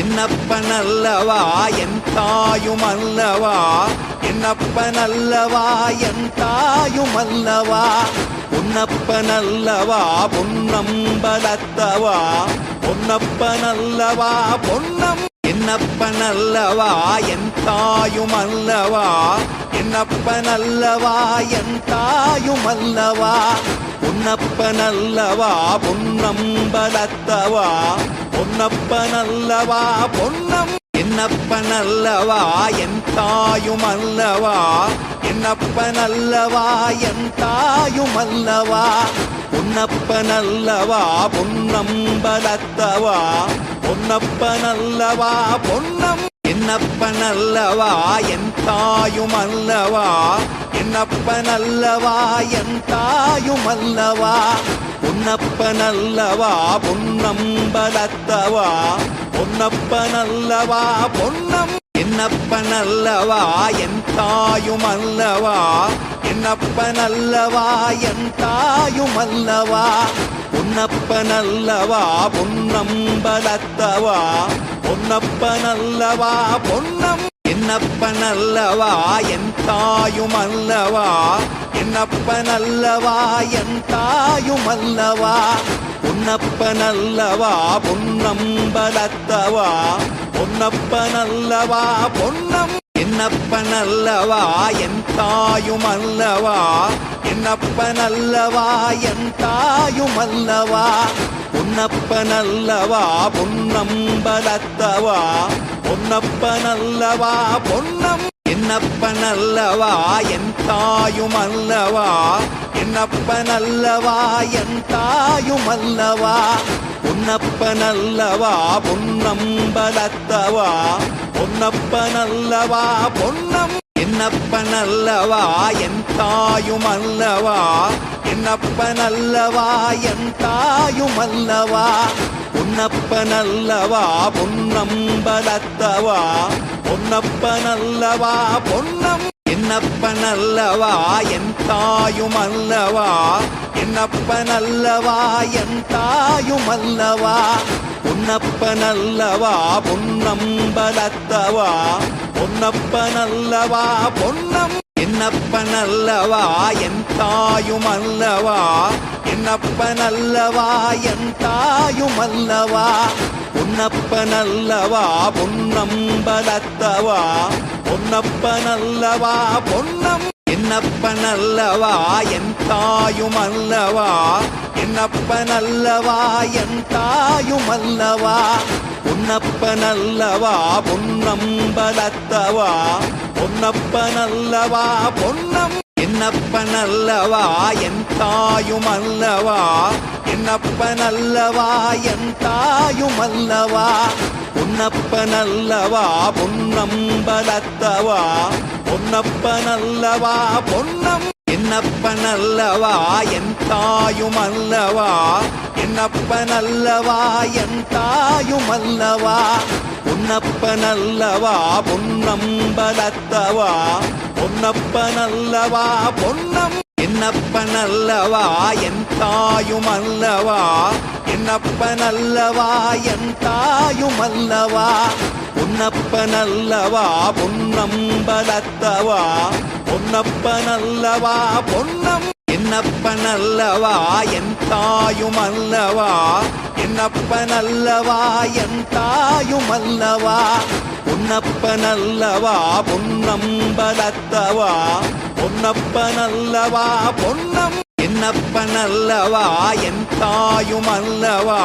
என்னப்பனல்லவா என் தாயுமல்லவா, என்னப்பனல்லவா என் தாயுமல்லவா, பொன்னப்பனல்லவா பொன்னம்பலத்தவா, பொன்னப்பனல்லவா பொன்னம். என்னப்பனல்லவா என் தாயுமல்லவா, என்னப்பனல்லவா என் தாயுமல்லவா, பொன்னப்பனல்லவா பொன்னம்பலத்தவா, பொன்னப்பனல்லவா பொன்னம். என்னப்பனல்லவா என் தாயுமல்லவா, என்னப்பனல்லவா என் தாயுமல்லவா, பொன்னப்பனல்லவா பொன்னம்பலத்தவா, பொன்னப்பனல்லவா பொன்னம். என்னப்பனல்லவா என் தாயுமல்லவா, என்னப்பனல்லவா என் தாயுமல்லவா, பொன்னப்பனல்லவா பொன்னம்பலத்தவா, பொன்னப்பனல்லவா பொன்னம். என்னப்பனல்லவா என் தாயுமல்லவா, என்னப்பனல்லவா என் தாயுமல்லவா, பொன்னப்பனல்லவா பொன்னம்பலத்தவா, பொன்னப்பனல்லவா பொன்னம். என்னப்பனல்லவா என் தாயுமல்லவா, என்னப்பனல்லவா என் தாயுமல்லவா, பொன்னப்பனல்லவா பொன்னம்பலத்தவா, பொன்னப்பனல்லவா பொன்னம். என்னப்பனல்லவா என் தாயுமல்லவா, என்னப்பனல்லவா என் தாயுமல்லவா, பொன்னப்பனல்லவா பொன்னம்பலத்தவா, பொன்னப்பனல்லவா பொன்னம். என்னப்பனல்லவா என் தாயுமல்லவா, என்னப்பனல்லவா என் தாயுமல்லவா, பொன்னப்பனல்லவா பொன்னம்பலத்தவா, பொன்னப்பனல்லவா பொன்னம். என்னப்பனல்லவா என் தாயுமல்லவா, என்னப்பனல்லவா என் தாயுமல்லவா, பொன்னப்பனல்லவா பொன்னம்பலத்தவா, பொன்னப்பனல்லவா பொன்னம். என்னப்பனல்லவா என் தாயுமல்லவா, என்னப்பனல்லவா என் தாயுமல்லவா, பொன்னப்பனல்லவா பொன்னம்பலத்தவா, பொன்னப்பனல்லவா பொன்னம். என்னப்பனல்லவா என் தாயுமல்லவா, என்னப்பனல்லவா என் தாயுமல்லவா, பொன்னப்பனல்லவா பொன்னம்பலத்தவா, பொன்னப்பனல்லவா பொன்னம். என்னப்பனல்லவா என் தாயுமல்லவா, என்னப்பனல்லவா என் தாயுமல்லவா, பொன்னப்பனல்லவா பொன்னம்பலத்தவா, பொன்னப்பனல்லவா பொன்னம். என்னப்பனல்லவா என் தாயுமல்லவா, என்னப்பனல்லவா என் தாயுமல்லவா, பொன்னப்பனல்லவா பொன்னம்பலத்தவா, பொன்னப்பனல்லவா பொன்னம். என்னப்பனல்லவா என் தாயுமல்லவா, என்னப்பனல்லவா என் தாயுமல்லவா, பொன்னப்பனல்லவா பொன்னம்பலத்தவா, பொன்னப்பனல்லவா பொன்னம். என்னப்பனல்லவா என் தாயுமல்லவா, என்னப்பனல்லவா என் தாயுமல்லவா, பொன்னப்பனல்லவா பொன்னம்பலத்தவா, பொன்னப்பனல்லவா பொன்னம். என்னப்பனல்லவா என் தாயுமல்லவா, என்னப்பனல்லவா என் தாயுமல்லவா, பொன்னப்பனல்லவா பொன்னம்பலத்தவா, பொன்னப்பனல்லவா பொன்னம். என்னப்பனல்லவா என் தாயுமல்லவா,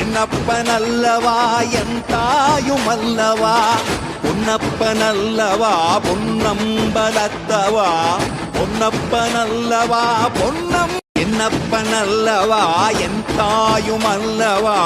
என்னப்பனல்லவா என் தாயுமல்லவா, பொன்னப்பனல்லவா பொன்னம்பலத்தவா, பொன்னப்பனல்லவா பொன்னம். என்னப்பனல்லவா என் தாயுமல்லவா,